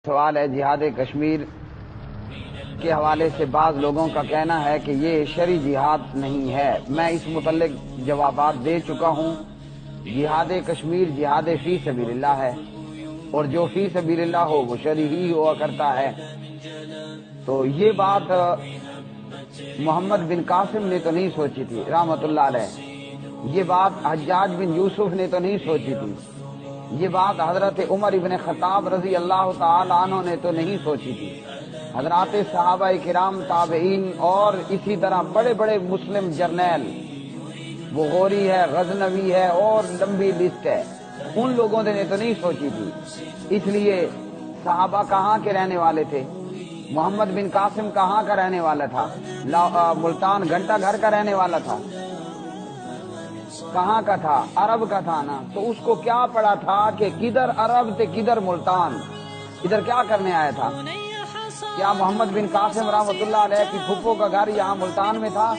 سوال ہے جہاد کشمیر کے حوالے سے بعض لوگوں کا کہنا ہے کہ یہ شرعی جہاد نہیں ہے۔ میں اس متعلق جوابات دے چکا ہوں۔ جہاد کشمیر جہاد فی سبیل اللہ ہے، اور جو فی سبیل اللہ ہو وہ شرعی ہی ہوا کرتا ہے۔ تو یہ بات محمد بن قاسم نے تو نہیں سوچی تھی رحمت اللہ علیہ، یہ بات حجاج بن یوسف نے تو نہیں سوچی تھی، یہ بات حضرت عمر ابن خطاب رضی اللہ تعالی عنہ نے تو نہیں سوچی تھی۔ حضرات صحابہ کرام، تابعین اور اسی طرح بڑے بڑے مسلم جرنیل، بغوری ہے، غزنوی ہے اور لمبی لسٹ ہے، ان لوگوں نے تو نہیں سوچی تھی۔ اس لیے صحابہ کہاں کے رہنے والے تھے؟ محمد بن قاسم کہاں کا رہنے والا تھا؟ ملتان گھنٹہ گھر کا رہنے والا تھا۔ کہاں کا تھا؟ عرب کا تھا نا۔ تو اس کو کیا پڑا تھا کہ کدھر عرب تھے کدھر ملتان، ادھر کیا کرنے آیا تھا؟ کیا محمد بن قاسم رحمۃ اللہ علیہ کی پھپھو کا گھر یہاں ملتان میں تھا؟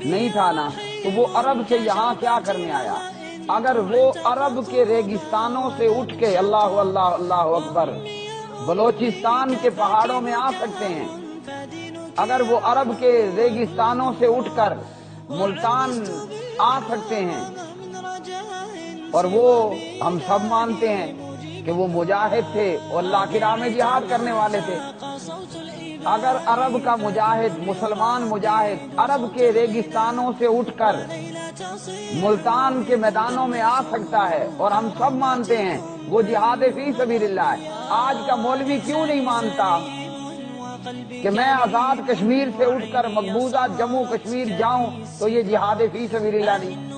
نہیں تھا نا۔ تو وہ عرب سے یہاں کیا کرنے آیا؟ اگر وہ عرب کے ریگستانوں سے اٹھ کے اللہ اللہ اللہ اکبر بلوچستان کے پہاڑوں میں آ سکتے ہیں، اگر وہ عرب کے ریگستانوں سے اٹھ کر ملتان آ سکتے ہیں، اور وہ ہم سب مانتے ہیں کہ وہ مجاہد تھے اور اللہ کی راہ میں جہاد کرنے والے تھے، اگر عرب کا مجاہد، مسلمان مجاہد عرب کے ریگستانوں سے اٹھ کر ملتان کے میدانوں میں آ سکتا ہے، اور ہم سب مانتے ہیں وہ جہاد فی سبیل اللہ ہے، آج کا مولوی کیوں نہیں مانتا کہ میں آزاد کشمیر سے اٹھ کر مقبوضہ جموں کشمیر جاؤں تو یہ جہاد فی سبیل اللہ نہیں؟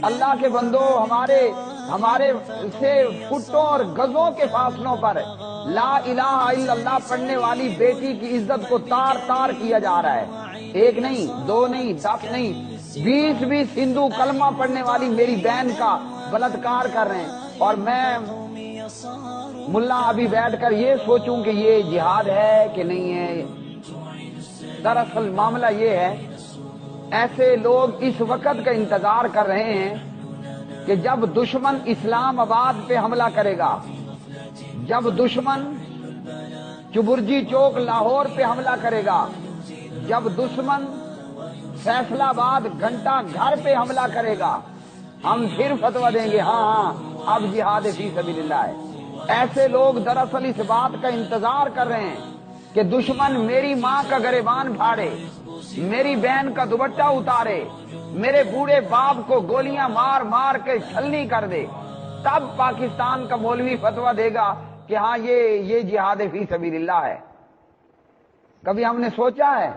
اللہ کے بندو، ہمارے سے فٹوں اور گزوں کے فاصلوں پر لا الہ الا اللہ پڑھنے والی بیٹی کی عزت کو تار تار کیا جا رہا ہے۔ ایک نہیں، دو نہیں، 10 نہیں، 20 ہندو کلمہ پڑھنے والی میری بہن کا بلاತ್ಕಾರ کر رہے ہیں، اور میں ملا ابھی بیٹھ کر یہ سوچوں کہ یہ جہاد ہے کہ نہیں ہے۔ دراصل معاملہ یہ ہے، ایسے لوگ اس وقت کا انتظار کر رہے ہیں کہ جب دشمن اسلام آباد پہ حملہ کرے گا، جب دشمن چبرجی چوک لاہور پہ حملہ کرے گا، جب دشمن فیصلہ آباد گھنٹہ گھر پہ حملہ کرے گا، ہم پھر فتویٰ دیں گے ہاں اب جہاد فی سبیل اللہ ہے۔ ایسے لوگ دراصل اس بات کا انتظار کر رہے ہیں کہ دشمن میری ماں کا گریبان پھاڑے، میری بہن کا دوپٹہ اتارے، میرے بوڑھے باپ کو گولیاں مار مار کے چھلنی کر دے، تب پاکستان کا مولوی فتویٰ دے گا کہ ہاں یہ جہاد فی سبیل اللہ ہے۔ کبھی ہم نے سوچا ہے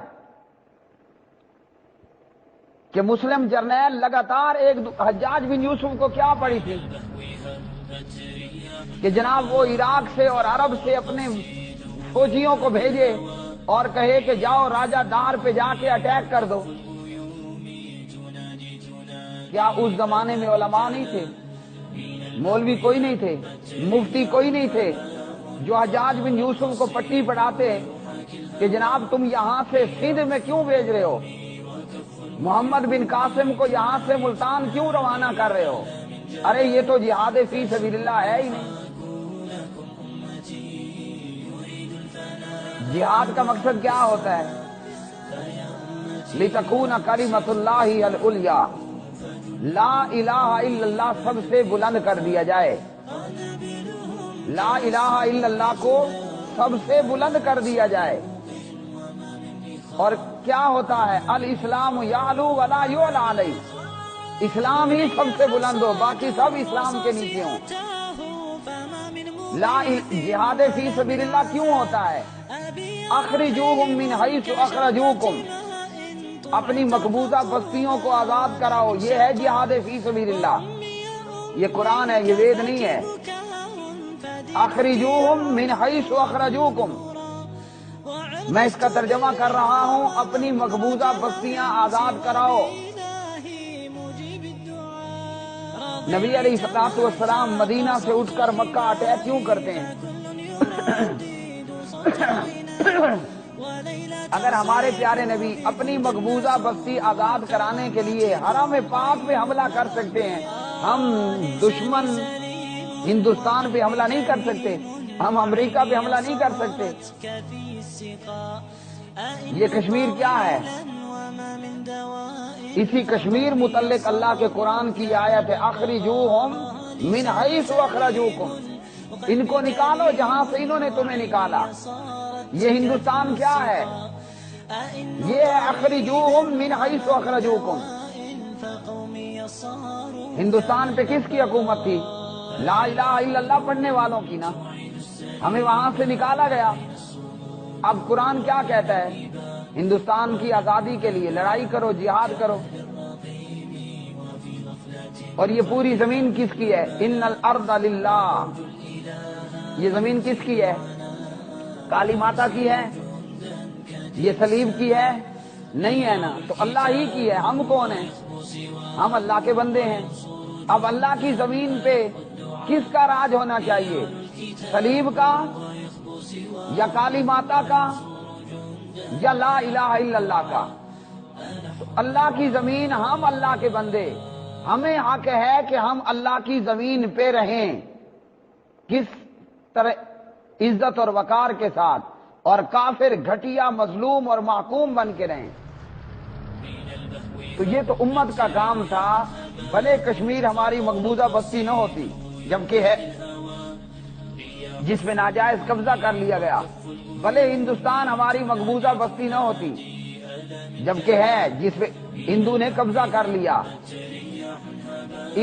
کہ مسلم جرنیل لگاتار حجاج بن یوسف کو کیا پڑی تھی کہ جناب وہ عراق سے اور عرب سے اپنے فوجیوں کو بھیجے اور کہے کہ جاؤ راجہ دار پہ جا کے اٹیک کر دو؟ کیا اس زمانے میں علماء نہیں تھے، مولوی کوئی نہیں تھے، مفتی کوئی نہیں تھے جو حجاج بن یوسف کو پٹی پڑھاتے کہ جناب تم یہاں سے سندھ میں کیوں بھیج رہے ہو، محمد بن قاسم کو یہاں سے ملتان کیوں روانہ کر رہے ہو؟ ارے یہ تو جہاد فی سبیل اللہ ہے ہی نہیں۔ جہاد کا مقصد کیا ہوتا ہے؟ لِتَكُونَ كَلِمَةُ اللَّهِ الْعُلْيَا، لا الہ الا اللہ سب سے بلند کر دیا جائے، لا الہ الا اللہ کو سب سے بلند کر دیا جائے۔ اور کیا ہوتا ہے؟ الاسلام یعلو ولا یعلی علیہ، اسلام ہی سب سے بلند ہو، باقی سب اسلام کے نیچے ہوں۔ جہاد فی سبیل اللہ کیوں ہوتا ہے؟ اخرجوہم من حیث اخرجوکم، اپنی مقبوضہ بستیوں کو آزاد کراؤ، یہ ہے جہاد فی سبیل اللہ۔ یہ قرآن ہے، یہ وید نہیں ہے۔ اخرجوہم من حیث اخرجوکم، میں اس کا ترجمہ کر رہا ہوں، اپنی مقبوضہ بستیاں آزاد کراؤ۔ نبی علیہ الصلوۃ والسلام مدینہ سے اٹھ کر مکہ اٹیک کیوں کرتے ہیں؟ اگر ہمارے پیارے نبی اپنی مقبوضہ بستی آزاد کرانے کے لیے حرم پاک پہ حملہ کر سکتے ہیں، ہم دشمن ہندوستان پہ حملہ نہیں کر سکتے، ہم امریکہ پہ حملہ نہیں کر سکتے۔ یہ کشمیر کیا ہے؟ اسی کشمیر متعلق اللہ کے قرآن کی آیت ہے اخرجوہم من حیث اخرجوکم، ان کو نکالو جہاں سے انہوں نے تمہیں نکالا۔ یہ ہندوستان کیا ہے؟ یہ ہے اخرجوہم من حیث اخرجوکم۔ ہندوستان پہ کس کی حکومت تھی؟ لا الہ الا اللہ پڑھنے والوں کی نا، ہمیں وہاں سے نکالا گیا۔ اب قرآن کیا کہتا ہے؟ ہندوستان کی آزادی کے لیے لڑائی کرو، جہاد کرو۔ اور یہ پوری زمین کس کی ہے؟ ان الارض للہ، یہ زمین کس کی ہے؟ کالی ماتا کی ہے؟ یہ صلیب کی ہے؟ نہیں ہے نا، تو اللہ ہی کی ہے۔ ہم کون ہیں؟ ہم اللہ کے بندے ہیں۔ اب اللہ کی زمین پہ کس کا راج ہونا چاہیے؟ صلیب کا یا کالی ماتا کا یا لا الہ الا اللہ کا؟ تو اللہ کی زمین، ہم اللہ کے بندے، ہمیں حق ہے کہ ہم اللہ کی زمین پہ رہیں، کس طرح؟ عزت اور وقار کے ساتھ، اور کافر گھٹیا مظلوم اور محکوم بن کے رہیں۔ تو یہ تو امت کا کام تھا، بھلے کشمیر ہماری مقبوضہ بستی نہ ہوتی، جبکہ ہے، جس میں ناجائز قبضہ کر لیا گیا، بھلے ہندوستان ہماری مقبوضہ بستی نہ ہوتی، جبکہ ہے، جس میں ہندو نے قبضہ کر لیا،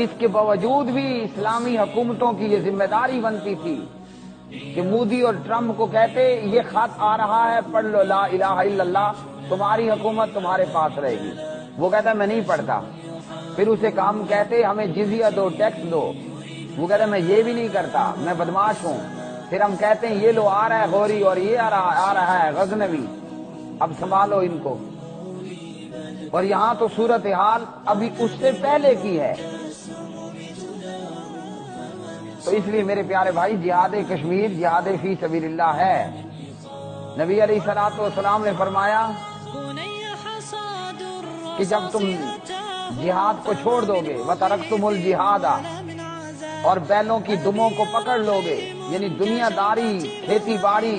اس کے باوجود بھی اسلامی حکومتوں کی یہ ذمہ داری بنتی تھی کہ مودی اور ٹرمپ کو کہتے یہ خط آ رہا ہے پڑھ لو لا الہ الا اللہ، تمہاری حکومت تمہارے پاس رہے گی۔ وہ کہتا میں نہیں پڑھتا۔ پھر اسے کام کہتے ہمیں جزیہ دو، ٹیکس دو، وہ کہتا میں یہ بھی نہیں کرتا، میں بدماش ہوں۔ پھر ہم کہتے ہیں یہ لو آ رہا ہے غوری، اور یہ آ رہا ہے غزنوی، اب سنبھالو ان کو۔ اور یہاں تو صورتحال ابھی اس سے پہلے کی ہے۔ تو اس لیے میرے پیارے بھائی، جہاد کشمیر جہاد فی سبیل اللہ ہے۔ نبی علیہ الصلوۃ والسلام نے فرمایا کہ جب تم جہاد کو چھوڑ دو گے، وَتَرَكْتُمُ الْجِهَادَ، اور بیلوں کی دموں کو پکڑ لو گے، یعنی دنیا داری، کھیتی باڑی،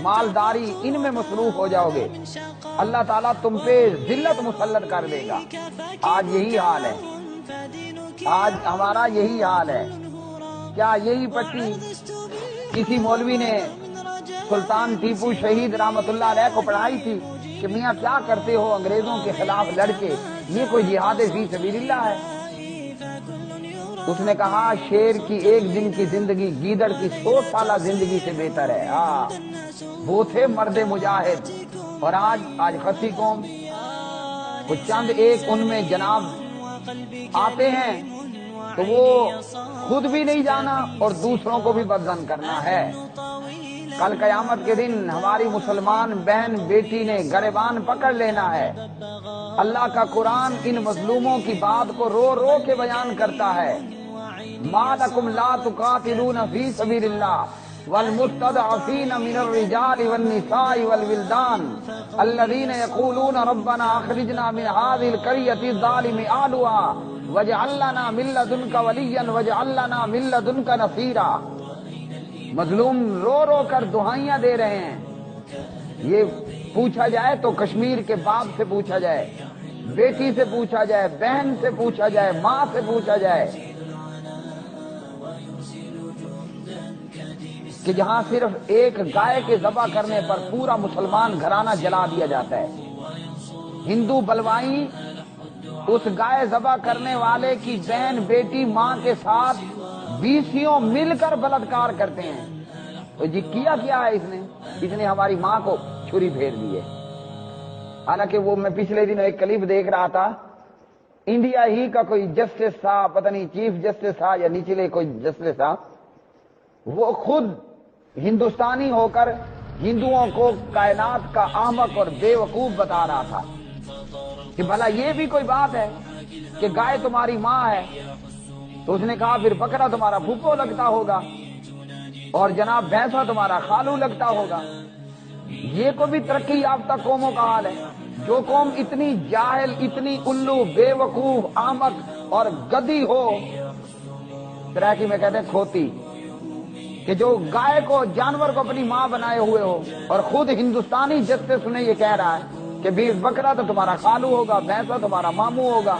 مالداری، ان میں مصروف ہو جاؤ گے، اللہ تعالیٰ تم پہ ذلت مسلط کر دے گا۔ آج یہی حال ہے، آج ہمارا یہی حال ہے۔ کیا یہی پٹی کسی مولوی نے سلطان ٹیپو شہید رحمت اللہ علیہ کو پڑھائی تھی کہ میاں کیا کرتے ہو انگریزوں کے خلاف لڑ کے، یہ کوئی جہاد فی سبیل اللہ ہے؟ اس نے کہا شیر کی ایک دن کی زندگی گیدڑ کی 100 سالہ زندگی سے بہتر ہے۔ وہ تھے مرد مجاہد، اور آج خسی قوم وہ چند ایک ان میں جناب آتے ہیں تو وہ خود بھی نہیں جانا اور دوسروں کو بھی بدظن کرنا ہے۔ کل قیامت کے دن ہماری مسلمان بہن بیٹی نے گریبان پکڑ لینا ہے۔ اللہ کا قرآن ان مظلوموں کی بات کو رو رو کے بیان کرتا ہے۔ ما لکم لا تقاتلون فی سبیل اللہ والمستضعفین من الرجال والنساء والولدان الذین یقولون ربنا اخرجنا من هذه القرية الظالم اهلها واجعل لنا من لدنك وليا واجعل لنا من لدنك نصيرا۔ مظلوم رو رو کر دہائیاں دے رہے ہیں۔ یہ پوچھا جائے تو کشمیر کے باپ سے پوچھا جائے، بیٹی سے پوچھا جائے، بہن سے پوچھا جائے، ماں سے پوچھا جائے کہ جہاں صرف ایک گائے کے ذبح کرنے پر پورا مسلمان گھرانہ جلا دیا جاتا ہے، ہندو بلوائی اس گائے ذبح کرنے والے کی بہن بیٹی ماں کے ساتھ 20 مل کر بلاತ್کار کرتے ہیں۔ تو جی کیا ہے اس نے ہماری ماں کو چھری پھیر دی ہے۔ حالانکہ وہ میں پچھلے دن ایک کلپ دیکھ رہا تھا، انڈیا ہی کا کوئی جسٹس تھا، پتہ نہیں چیف جسٹس تھا یا نچلے کوئی جسٹس تھا، وہ خود ہندوستانی ہو کر ہندوؤں کو کائنات کا احمق اور بے وقوف بتا رہا تھا کہ بھلا یہ بھی کوئی بات ہے کہ گائے تمہاری ماں ہے؟ تو اس نے کہا پھر بکرا تمہارا پھپھو لگتا ہوگا اور جناب بھینسا تمہارا خالو لگتا ہوگا۔ یہ کوئی بھی ترقی یافتہ قوموں کا حال ہے؟ جو قوم اتنی جاہل، اتنی الو، بے وقوف، احمق اور گدی ہو، تریکی میں کہتے ہیں کھوتی، کہ جو گائے کو جانور کو اپنی ماں بنائے ہوئے ہو اور خود ہندوستانی جسٹس انہیں یہ کہہ رہا ہے کہ بکرا تو تمہارا خالو ہوگا، بھینسا تمہارا ماموں ہوگا،